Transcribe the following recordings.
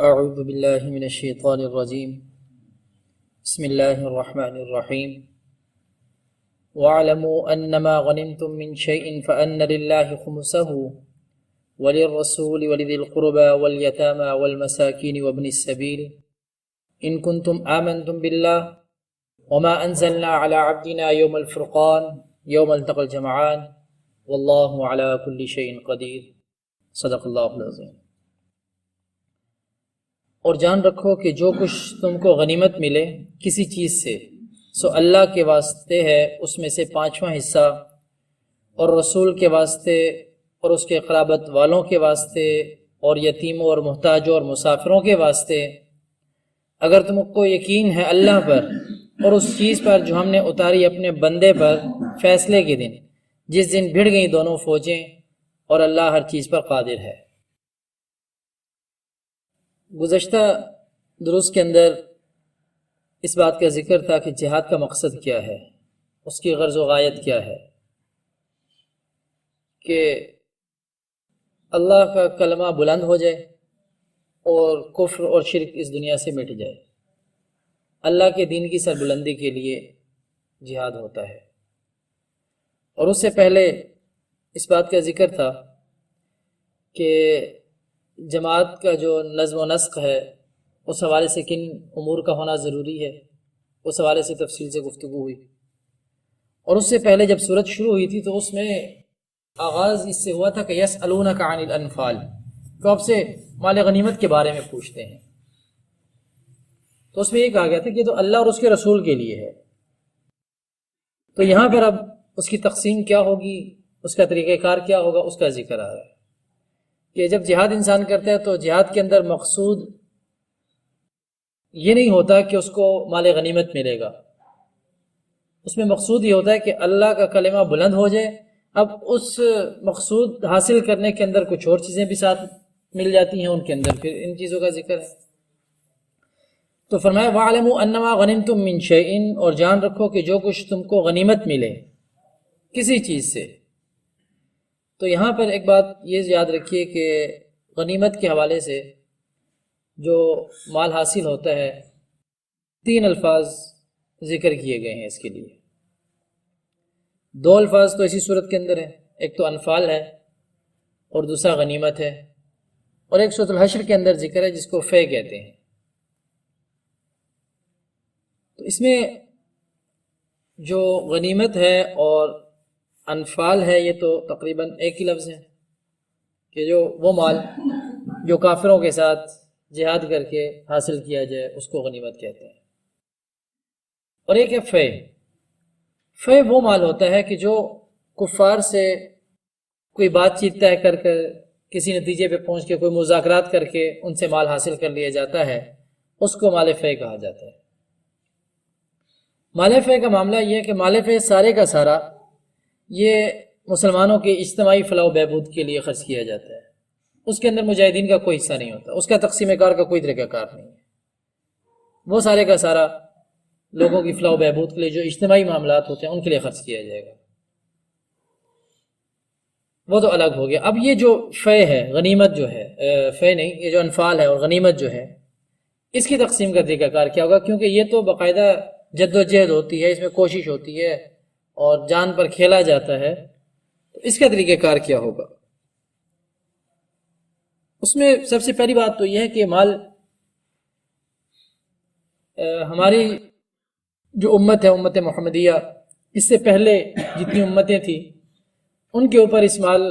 اعوذ باللہ من الشیطان الرجیم بسم اللہ الرحمن الرحیم وَاعْلَمُوا أَنَّمَا غَنِمْتُم مِّن شَيْءٍ فَأَنَّ لِلَّهِ خُمُسَهُ وَلِلرَّسُولِ وَلِذِي الْقُرْبَى وَالْيَتَامَى وَالْمَسَاكِينِ وَابْنِ السَّبِيلِ إِن كُنتُمْ آمَنتُم بِاللَّهِ وَمَا أَنزَلْنَا عَلَىٰ عَبْدِنَا يَوْمَ الْفُرْقَانِ يَوْمَ الْتَقَى الْجَمْعَانِ وَاللَّهُ عَلَىٰ كُلِّ شَيْءٍ قَدِيرٌ صدق اللہ العظیم۔ اور جان رکھو کہ جو کچھ تم کو غنیمت ملے کسی چیز سے سو اللہ کے واسطے ہے، اس میں سے 5واں حصہ اور رسول کے واسطے اور اس کے قرابت والوں کے واسطے اور یتیموں اور محتاجوں اور مسافروں کے واسطے، اگر تم کو یقین ہے اللہ پر اور اس چیز پر جو ہم نے اتاری اپنے بندے پر فیصلے کے دن، جس دن بھڑ گئیں دونوں فوجیں، اور اللہ ہر چیز پر قادر ہے۔ گزشتہ دروس کے اندر اس بات کا ذکر تھا کہ جہاد کا مقصد کیا ہے، اس کی غرض و غایت کیا ہے، کہ اللہ کا کلمہ بلند ہو جائے اور کفر اور شرک اس دنیا سے مٹ جائے۔ اللہ کے دین کی سربلندی کے لیے جہاد ہوتا ہے۔ اور اس سے پہلے اس بات کا ذکر تھا کہ جماعت کا جو نظم و نسق ہے اس حوالے سے کن امور کا ہونا ضروری ہے، اس حوالے سے تفصیل سے گفتگو ہوئی۔ اور اس سے پہلے جب سورت شروع ہوئی تھی تو اس میں آغاز اس سے ہوا تھا کہ یسألونک عن الانفال، تو آپ سے مال غنیمت کے بارے میں پوچھتے ہیں۔ تو اس میں یہ کہا گیا تھا کہ تو اللہ اور اس کے رسول کے لیے ہے۔ تو یہاں پر اب اس کی تقسیم کیا ہوگی، اس کا طریقہ کار کیا ہوگا، اس کا ذکر آ رہا ہے کہ جب جہاد انسان کرتا ہے تو جہاد کے اندر مقصود یہ نہیں ہوتا کہ اس کو مال غنیمت ملے گا، اس میں مقصود یہ ہوتا ہے کہ اللہ کا کلمہ بلند ہو جائے۔ اب اس مقصود حاصل کرنے کے اندر کچھ اور چیزیں بھی ساتھ مل جاتی ہیں، ان کے اندر پھر ان چیزوں کا ذکر ہے۔ تو فرمایا وَاعْلَمُوا أَنَّمَا غَنِمْتُم مِّن شَيْءٍ، اور جان رکھو کہ جو کچھ تم کو غنیمت ملے کسی چیز سے۔ تو یہاں پر ایک بات یہ یاد رکھیے کہ غنیمت کے حوالے سے جو مال حاصل ہوتا ہے 3 الفاظ ذکر کیے گئے ہیں اس کے لیے۔ 2 الفاظ تو اسی صورت کے اندر ہیں، ایک تو انفال ہے اور دوسرا غنیمت ہے، اور ایک سورۃ الحشر کے اندر ذکر ہے جس کو فے کہتے ہیں۔ تو اس میں جو غنیمت ہے اور انفال ہے یہ تو تقریباً ایک ہی لفظ ہے، کہ جو وہ مال جو کافروں کے ساتھ جہاد کر کے حاصل کیا جائے اس کو غنیمت کہتے ہیں۔ اور ایک ہے فے۔ فے وہ مال ہوتا ہے کہ جو کفار سے کوئی بات چیت طے کر کر کسی نتیجے پہ پہنچ کے کوئی مذاکرات کر کے ان سے مال حاصل کر لیا جاتا ہے، اس کو مال فے کہا جاتا ہے۔ مال فے کا معاملہ یہ ہے کہ مال فے سارے کا سارا یہ مسلمانوں کے اجتماعی فلاح و بہبود کے لیے خرچ کیا جاتا ہے، اس کے اندر مجاہدین کا کوئی حصہ نہیں ہوتا، اس کا تقسیم کار کا کوئی طریقہ کار نہیں ہے۔ وہ سارے کا سارا لوگوں کی فلاح و بہبود کے لیے جو اجتماعی معاملات ہوتے ہیں ان کے لیے خرچ کیا جائے گا، وہ تو الگ ہو گیا۔ اب یہ جو فے ہے، غنیمت جو ہے، فے نہیں، یہ جو انفال ہے اور غنیمت جو ہے، اس کی تقسیم کا طریقہ کار کیا ہوگا؟ کیونکہ یہ تو باقاعدہ جد و جہد ہوتی ہے، اس میں کوشش ہوتی ہے اور جان پر کھیلا جاتا ہے، تو اس کا طریقہ کار کیا ہوگا؟ اس میں سب سے پہلی بات تو یہ ہے کہ مال ہماری جو امت ہے، امت محمدیہ، اس سے پہلے جتنی امتیں تھیں ان کے اوپر اس مال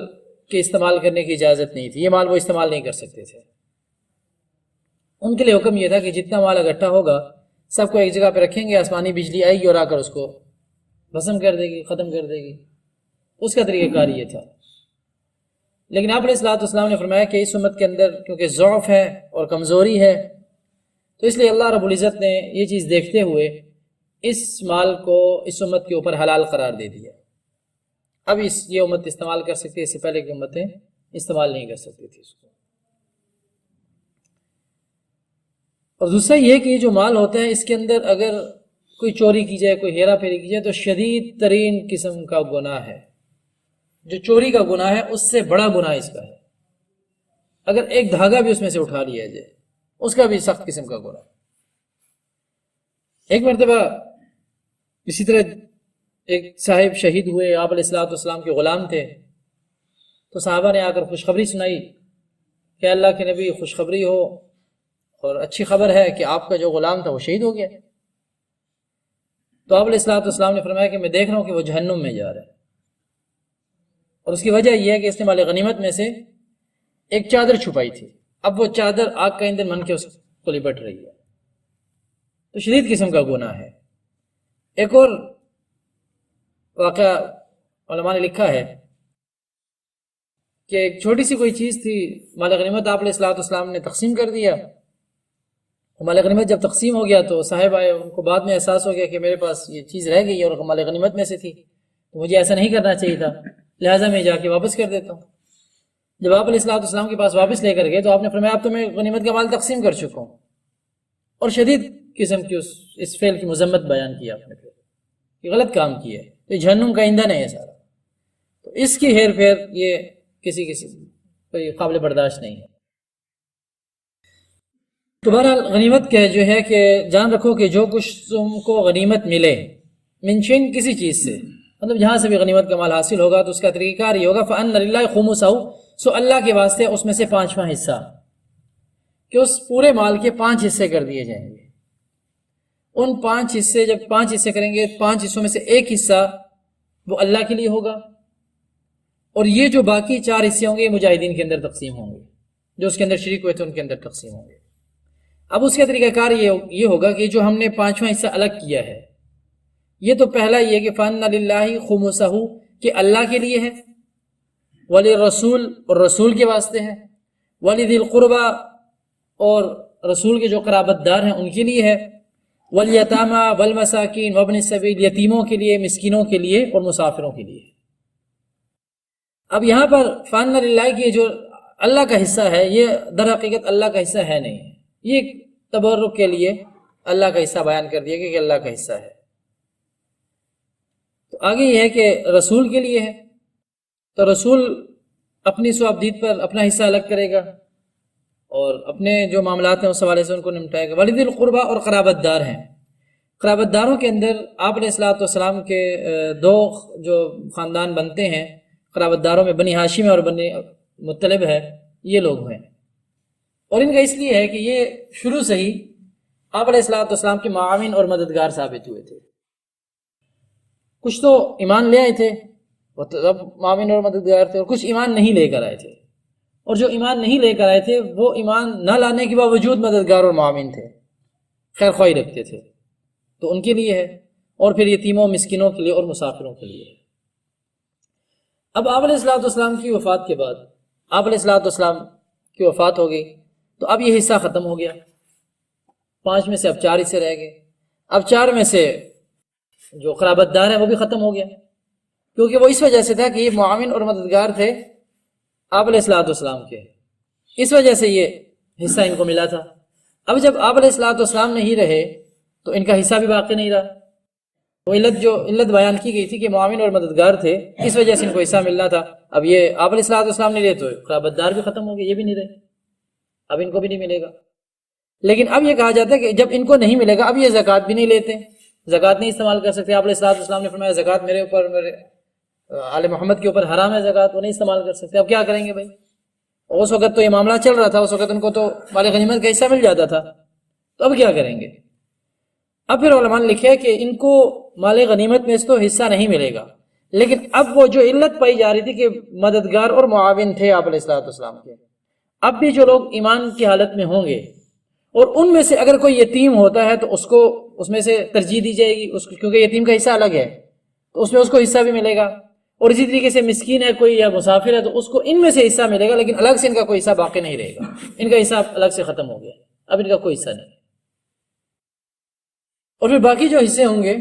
کے استعمال کرنے کی اجازت نہیں تھی، یہ مال وہ استعمال نہیں کر سکتے تھے۔ ان کے لیے حکم یہ تھا کہ جتنا مال اکٹھا ہوگا سب کو ایک جگہ پہ رکھیں گے، آسمانی بجلی آئے گی اور آ کر اس کو بھسم کر دے گی، ختم کر دے گی، اس کا طریقہ کار یہ تھا۔ لیکن آپ علیہ الصلوۃ والسلام نے فرمایا کہ اس امت کے اندر کیونکہ ضعف ہے اور کمزوری ہے، تو اس لیے اللہ رب العزت نے یہ چیز دیکھتے ہوئے اس مال کو اس امت کے اوپر حلال قرار دے دیا۔ اب یہ امت استعمال کر سکتی ہے، اس سے پہلے کی امتیں استعمال نہیں کر سکتی تھی اس کو۔ اور دوسرا یہ کہ یہ جو مال ہوتا ہے اس کے اندر اگر کوئی چوری کی جائے، کوئی ہیرا پھیری کی جائے تو شدید ترین قسم کا گناہ ہے۔ جو چوری کا گناہ ہے اس سے بڑا گناہ اس کا ہے، اگر ایک دھاگا بھی اس میں سے اٹھا لیا جائے اس کا بھی سخت قسم کا گناہ۔ ایک مرتبہ اسی طرح ایک صاحب شہید ہوئے، آپ علیہ الصلوۃ والسلام کے غلام تھے، تو صحابہ نے آ کر خوشخبری سنائی کہ اللہ کے نبی خوشخبری ہو اور اچھی خبر ہے کہ آپ کا جو غلام تھا وہ شہید ہو گیا۔ تو آپ علیہ الصلوۃ والسلام نے فرمایا کہ میں دیکھ رہا ہوں کہ وہ جہنم میں جا رہا ہے، اور اس کی وجہ یہ ہے کہ اس نے مال غنیمت میں سے ایک چادر چھپائی تھی، اب وہ چادر آگ کا ایندھن بن کے اس کو لپٹ رہی ہے، تو شدید قسم کا گناہ ہے۔ ایک اور واقعہ علماء نے لکھا ہے کہ ایک چھوٹی سی کوئی چیز تھی، مال غنیمت آپ علیہ الصلوۃ والسلام نے تقسیم کر دیا، مال غنیمت جب تقسیم ہو گیا تو صاحب آئے، ان کو بعد میں احساس ہو گیا کہ میرے پاس یہ چیز رہ گئی اور مال غنیمت میں سے تھی، تو مجھے ایسا نہیں کرنا چاہیے تھا، لہٰذا میں جا کے واپس کر دیتا ہوں۔ جب آپ علیہ الصلوۃ والسلام کے پاس واپس لے کر گئے تو آپ نے فرمایا اب تو میں غنیمت کا مال تقسیم کر چکا ہوں، اور شدید قسم کی اس فعل کی مذمت بیان کی آپ نے، پھر یہ غلط کام کیا ہے، یہ جہنم کا ایندھن ہے یہ سارا، تو اس کی ہیر پھیر یہ کسی کوئی قابل برداشت نہیں ہے۔ تو بہرحال غنیمت کا جو ہے کہ جان رکھو کہ جو کچھ تم کو غنیمت ملے من شیء کسی چیز سے، مطلب جہاں سے بھی غنیمت کا مال حاصل ہوگا تو اس کا طریقہ کار یہ ہوگا فَأَنَّ لِلَّهِ خُمُسَهُ، سو اللہ کے واسطے اس میں سے 5واں حصہ، کہ اس پورے مال کے 5 حصے کر دیے جائیں گے۔ ان 5 حصے جب 5 حصے کریں گے، 5 حصوں میں سے ایک حصہ وہ اللہ کے لیے ہوگا، اور یہ جو باقی 4 حصے ہوں گے یہ مجاہدین کے اندر تقسیم ہوں گے، جو اس کے اندر شریک ہوئے تھے ان کے اندر تقسیم ہوں گے۔ اب اس کا طریقہ کار یہ ہوگا کہ جو ہم نے 5واں حصہ الگ کیا ہے، یہ تو پہلا یہ کہ فَأَنَّ لِلَّهِ خُمُسَهُ کہ اللہ کے لیے ہے، وَلِلرَّسُولِ اور رسول کے واسطے ہے، وَلِذِي الْقُرْبَى اور رسول کے جو قرابت دار ہیں ان کے لیے ہے، وَالْيَتَامَى وَالْمَسَاكِينِ وَابْنِ السَّبِيلِ یتیموں کے لیے، مسکینوں کے لیے اور مسافروں کے لیے۔ اب یہاں پر فَأَنَّ لِلَّهِ کی جو اللہ کا حصہ ہے یہ در حقیقت اللہ کا حصہ ہے نہیں، یہ تبرک کے لیے اللہ کا حصہ بیان کر دیا کہ اللہ کا حصہ ہے۔ تو آگے یہ ہے کہ رسول کے لیے ہے، تو رسول اپنی ثوابدید پر اپنا حصہ الگ کرے گا اور اپنے جو معاملات ہیں اس حوالے سے ان کو نمٹائے گا۔ وَلِذِي الْقُرْبَى اور قرابت دار ہیں، قرابت داروں کے اندر آپ علیہ الصلوۃ والسلام کے 2 جو خاندان بنتے ہیں قرابت داروں میں، بنی ہاشم اور بنی مطلب ہے، یہ لوگ ہیں، اور ان کا اس لیے ہے کہ یہ شروع سے ہی آپ علیہ الصلوۃ والسلام کے معاون اور مددگار ثابت ہوئے تھے۔ کچھ تو ایمان لے آئے تھے، وہ تو اب معاون اور مددگار تھے، اور کچھ ایمان نہیں لے کر آئے تھے، اور جو ایمان نہیں لے کر آئے تھے وہ ایمان نہ لانے کے باوجود مددگار اور معاون تھے، خیر خواہی رکھتے تھے، تو ان کے لیے ہے، اور پھر یتیموں مسکینوں کے لیے اور مسافروں کے لیے ہے۔ اب آپ علیہ الصلوۃ والسلام کی وفات کے بعد، آپ علیہ الصلوۃ والسلام کی وفات ہو گئی تو اب یہ حصہ ختم ہو گیا، 5 میں سے اب 4 حصے رہ گئے۔ اب 4 میں سے جو قرابت دار ہیں وہ بھی ختم ہو گیا، کیونکہ وہ اس وجہ سے تھا کہ یہ معاون اور مددگار تھے آپ علیہ الصلوۃ والسلام کے، اس وجہ سے یہ حصہ ان کو ملا تھا۔ اب جب آپ علیہ الصلوۃ والسلام نہیں رہے تو ان کا حصہ بھی باقی نہیں رہا، وہ علت بیان کی گئی تھی کہ معاون اور مددگار تھے، اس وجہ سے ان کو حصہ ملنا تھا۔ اب یہ آپ علیہ الصلوۃ والسلام نہیں رہے تو قرابت دار بھی ختم ہو گئے، یہ بھی نہیں رہے، اب ان کو بھی نہیں ملے گا۔ لیکن اب یہ کہا جاتا ہے کہ جب ان کو نہیں ملے گا اب یہ زکوٰۃ بھی نہیں لیتے، زکوٰۃ نہیں استعمال کر سکتے۔ آپ علیہ الصلوۃ والسلام نے فرمایا زکوٰۃ میرے اوپر، میرے آل محمد کے اوپر حرام ہے زکوٰۃ، وہ نہیں استعمال کر سکتے۔ اب کیا کریں گے بھائی؟ اس وقت تو یہ معاملہ چل رہا تھا، اس وقت ان کو تو مال غنیمت کا حصہ مل جاتا تھا، تو اب کیا کریں گے؟ اب پھر علماء نے لکھا ہے کہ ان کو مال غنیمت میں سے تو حصہ نہیں ملے گا، لیکن اب وہ جو علت پائی جا رہی تھی کہ مددگار اور معاون تھے آپ علیہ الصلوۃ والسلام کے، اب بھی جو لوگ ایمان کی حالت میں ہوں گے اور ان میں سے اگر کوئی یتیم ہوتا ہے تو اس کو اس میں سے ترجیح دی جائے گی، کیونکہ یتیم کا حصہ الگ ہے تو اس میں اس کو حصہ بھی ملے گا، اور اسی طریقے سے مسکین ہے کوئی یا مسافر ہے تو اس کو ان میں سے حصہ ملے گا، لیکن الگ سے ان کا کوئی حصہ باقی نہیں رہے گا، ان کا حصہ الگ سے ختم ہو گیا، اب ان کا کوئی حصہ نہیں۔ اور پھر باقی جو حصے ہوں گے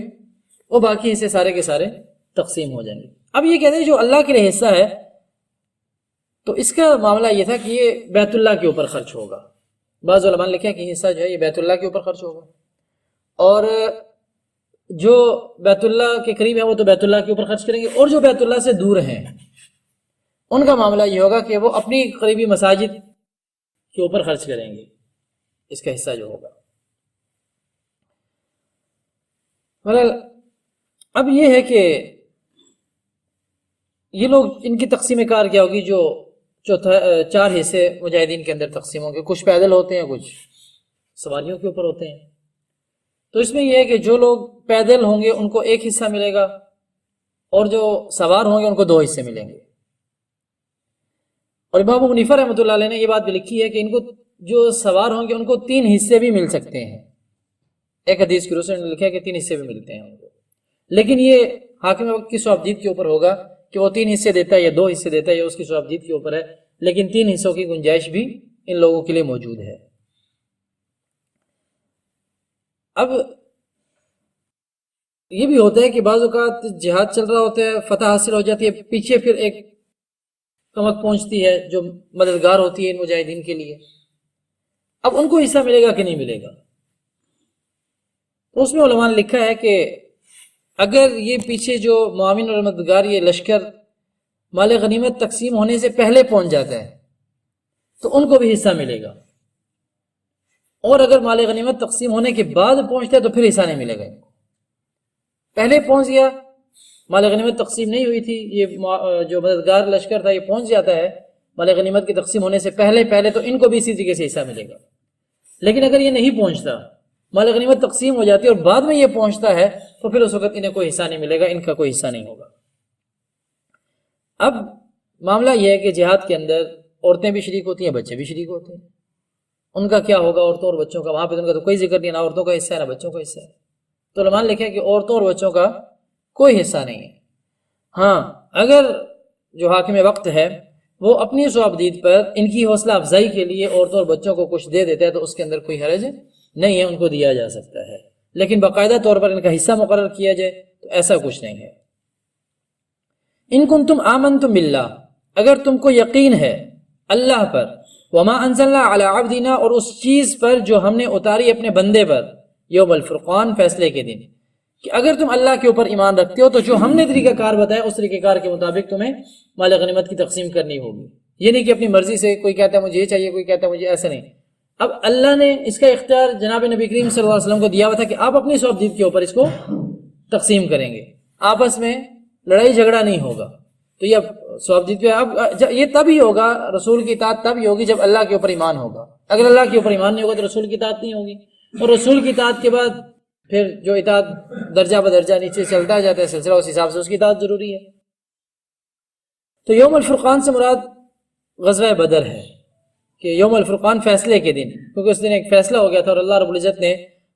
وہ باقی حصے سارے کے سارے تقسیم ہو جائیں گے۔ اب یہ کہتے ہیں جو اللہ کے لیے حصہ ہے تو اس کا معاملہ یہ تھا کہ یہ بیت اللہ کے اوپر خرچ ہوگا، بعض علماء نے لکھا کہ حصہ جو ہے یہ بیت اللہ کے اوپر خرچ ہوگا، اور جو بیت اللہ کے قریب ہیں وہ تو بیت اللہ کے اوپر خرچ کریں گے، اور جو بیت اللہ سے دور ہیں ان کا معاملہ یہ ہوگا کہ وہ اپنی قریبی مساجد کے اوپر خرچ کریں گے، اس کا حصہ جو ہوگا۔ بہرحال اب یہ ہے کہ یہ لوگ ان کی تقسیم کار کیا ہوگی، جو چار حصے مجاہدین کے اندر تقسیم ہوں گے، کچھ پیدل ہوتے ہیں، کچھ سواریوں کے اوپر ہوتے ہیں۔ تو اس میں یہ ہے کہ جو لوگ پیدل ہوں گے ان کو ایک حصہ ملے گا، اور جو سوار ہوں گے ان کو دو حصے ملیں گے۔ اور امام ابو حنیفہ رحمۃ اللہ علیہ نے یہ بات بھی لکھی ہے کہ ان کو جو سوار ہوں گے ان کو 3 حصے بھی مل سکتے ہیں۔ ایک حدیث کی روح سے لکھا ہے کہ 3 حصے بھی ملتے ہیں ان کو، لیکن یہ حاکم وقت کی صوابدید کے اوپر ہوگا کہ وہ 3 حصے دیتا ہے یا 2 حصے دیتا ہے، یا اس کی صوابدید کے اوپر ہے، لیکن 3 حصوں کی گنجائش بھی ان لوگوں کے لیے موجود ہے۔ اب یہ بھی ہوتا ہے کہ بعض اوقات جہاد چل رہا ہوتا ہے، فتح حاصل ہو جاتی ہے، پیچھے پھر ایک کمک پہنچتی ہے جو مددگار ہوتی ہے ان مجاہدین کے لیے، اب ان کو حصہ ملے گا کہ نہیں ملے گا؟ تو اس میں علماء نے لکھا ہے کہ اگر یہ پیچھے جو معاون اور مددگار یہ لشکر مال غنیمت تقسیم ہونے سے پہلے پہنچ جاتا ہے تو ان کو بھی حصہ ملے گا، اور اگر مال غنیمت تقسیم ہونے کے بعد پہنچتا ہے تو پھر حصہ نہیں ملے گا ان کو۔ پہلے پہنچ گیا، مال غنیمت تقسیم نہیں ہوئی تھی، یہ جو مددگار لشکر تھا یہ پہنچ جاتا ہے مال غنیمت کی تقسیم ہونے سے پہلے تو ان کو بھی اسی طریقے سے حصہ ملے گا۔ لیکن اگر یہ نہیں پہنچتا، مال غنیمت تقسیم ہو جاتی ہے اور بعد میں یہ پہنچتا ہے تو پھر اس وقت انہیں کوئی حصہ نہیں ملے گا، ان کا کوئی حصہ نہیں ہوگا۔ اب معاملہ یہ ہے کہ جہاد کے اندر عورتیں بھی شریک ہوتی ہیں، بچے بھی شریک ہوتے ہیں، ان کا کیا ہوگا عورتوں اور بچوں کا؟ وہاں پہ ان کا تو کوئی ذکر نہیں، نہ عورتوں کا حصہ ہے نہ بچوں کا حصہ ہے۔ تو علماء نے لکھا کہ عورتوں اور بچوں کا کوئی حصہ نہیں ہے۔ ہاں اگر جو حاکم وقت ہے وہ اپنی صوابدید پر ان کی حوصلہ افزائی کے لیے عورتوں اور بچوں کو کچھ دے دیتا ہے تو اس کے اندر کوئی حرج نہیں ہے، ان کو دیا جا سکتا ہے، لیکن باقاعدہ طور پر ان کا حصہ مقرر کیا جائے تو ایسا کچھ نہیں ہے۔ ان کنتم آمنتم باللہ، اگر تم کو یقین ہے اللہ پر، وما انزلنا علی عبدنا، اور اس چیز پر جو ہم نے اتاری اپنے بندے پر، یوم الفرقان، فیصلے کے دن، کہ اگر تم اللہ کے اوپر ایمان رکھتے ہو تو جو ہم نے طریقہ کار بتایا اس طریقہ کار کے مطابق تمہیں مال غنیمت کی تقسیم کرنی ہوگی۔ یہ نہیں کہ اپنی مرضی سے کوئی کہتا ہے مجھے یہ چاہیے، کوئی کہتا ہے مجھے ایسا نہیں۔ اب اللہ نے اس کا اختیار جناب نبی کریم صلی اللہ علیہ وسلم کو دیا ہوا تھا کہ آپ اپنی صوابدید کے اوپر اس کو تقسیم کریں گے، آپس میں لڑائی جھگڑا نہیں ہوگا۔ تو یہ صوابدید پہ اب یہ تب ہی ہوگا، رسول کی اطاعت تب ہی ہوگی جب اللہ کے اوپر ایمان ہوگا۔ اگر اللہ کے اوپر ایمان نہیں ہوگا تو رسول کی اطاعت نہیں ہوگی، اور رسول کی اطاعت کے بعد پھر جو اطاعت درجہ بدرجہ نیچے چلتا جاتا ہے سلسلہ، اس حساب سے اس کی اطاعت ضروری ہے۔ تو یوم الفرقان سے مراد غزوہ بدر ہے، کہ یوم الفرقان فیصلے کے دن، کیونکہ اس دن ایک فیصلہ ہو گیا تھا اور اللہ رب العزت نے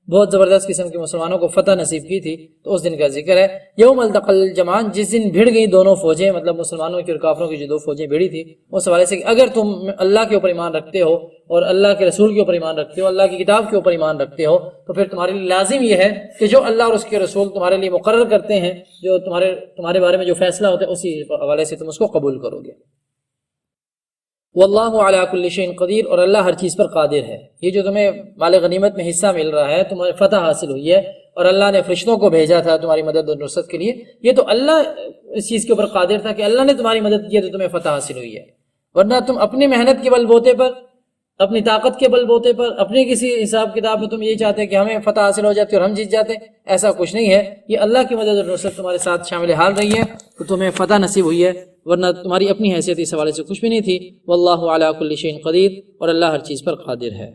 بہت زبردست قسم کے مسلمانوں کو فتح نصیب کی تھی، تو اس دن کا ذکر ہے۔ یوم التقى الجمعان، جس دن بھڑ گئی دونوں فوجیں، مطلب مسلمانوں کی اور کافروں کی جو دو فوجیں بھڑی تھی، اس حوالے سے کہ اگر تم اللہ کے اوپر ایمان رکھتے ہو اور اللہ کے رسول کے اوپر ایمان رکھتے ہو، اللہ کی کتاب کے اوپر ایمان رکھتے ہو، تو پھر تمہارے لیے لازم یہ ہے کہ جو اللہ اور اس کے رسول تمہارے لیے مقرر کرتے ہیں، جو تمہارے بارے میں جو فیصلہ ہوتا ہے، اسی حوالے سے تم اس کو قبول کرو گے۔ واللہ علی کل شیء قدیر، اور اللہ ہر چیز پر قادر ہے۔ یہ جو تمہیں مال غنیمت میں حصہ مل رہا ہے، تمہیں فتح حاصل ہوئی ہے اور اللہ نے فرشتوں کو بھیجا تھا تمہاری مدد اور نصرت کے لیے، یہ تو اللہ اس چیز کے اوپر قادر تھا کہ اللہ نے تمہاری مدد کی تو تمہیں فتح حاصل ہوئی ہے، ورنہ تم اپنی محنت کے بل بوتے پر، اپنی طاقت کے بل بوتے پر، اپنے کسی حساب کتاب میں تم یہ چاہتے کہ ہمیں فتح حاصل ہو جاتی اور ہم جیت جاتے، ایسا کچھ نہیں ہے۔ یہ اللہ کی مدد اور نصرت تمہارے ساتھ شامل حال رہی ہے تو تمہیں فتح نصیب ہوئی ہے، ورنہ تمہاری اپنی حیثیت اس حوالے سے کچھ بھی نہیں تھی۔ واللہ علی کل شیء قدیر، اور اللہ ہر چیز پر قادر ہے۔